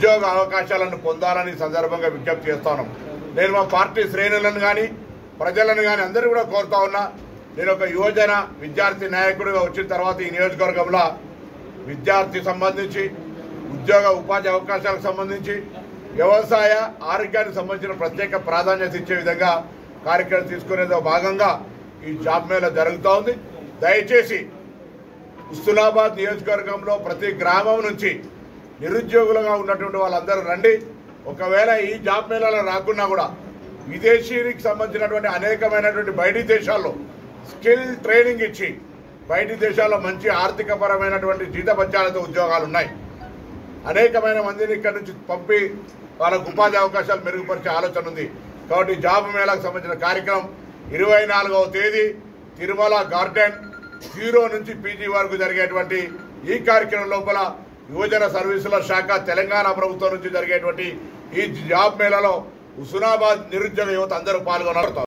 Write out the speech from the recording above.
ఉద్యోగ అవకాశాలను పొందాలని సందర్భంగా విజ్ఞప్తి చేస్తాను. నేను మా పార్టీ శ్రేణులను కానీ ప్రజలను కానీ అందరూ కూడా కోరుతా ఉన్నా. నేను ఒక యువజన విద్యార్థి నాయకుడిగా వచ్చిన తర్వాత ఈ నియోజకవర్గంలో విద్యార్థి సంబంధించి ఉద్యోగ ఉపాధి అవకాశాలకు సంబంధించి వ్యవసాయ ఆరోగ్యానికి సంబంధించిన ప్రత్యేక ప్రాధాన్యత ఇచ్చే విధంగా కార్యక్రమం తీసుకునేదో భాగంగా ఈ జాబ్ మేళా జరుగుతూ ఉంది. దయచేసి హుస్నాబాద్ నియోజకవర్గంలో ప్రతి గ్రామం నుంచి నిరుద్యోగులుగా ఉన్నటువంటి వాళ్ళందరూ రండి. ఒకవేళ ఈ జాబ్ మేళాలో రాకున్నా కూడా విదేశీకి సంబంధించినటువంటి అనేకమైనటువంటి బయటి దేశాల్లో స్కిల్ ట్రైనింగ్ ఇచ్చి బయటి దేశాల్లో మంచి ఆర్థికపరమైనటువంటి జీతభత్యాలతో ఉద్యోగాలు ఉన్నాయి. అనేకమైన మందిని ఇక్కడ నుంచి పంపి వాళ్ళకు ఉపాధి అవకాశాలు మెరుగుపరిచే ఆలోచన ఉంది. కాబట్టి జాబ్ మేళాకు సంబంధించిన కార్యక్రమం 24వ తేదీ తిరుమల గార్డెన్ 0 నుంచి పీజీ వరకు జరిగేటువంటి ఈ కార్యక్రమం లోపల యువజన సర్వీసుల శాఖ తెలంగాణ ప్రభుత్వం నుంచి జరిగేటువంటి ఈ జాబ్ మేళాలో హుస్నాబాద్ నిరుద్యోగ యువత అందరూ పాల్గొన్నారు.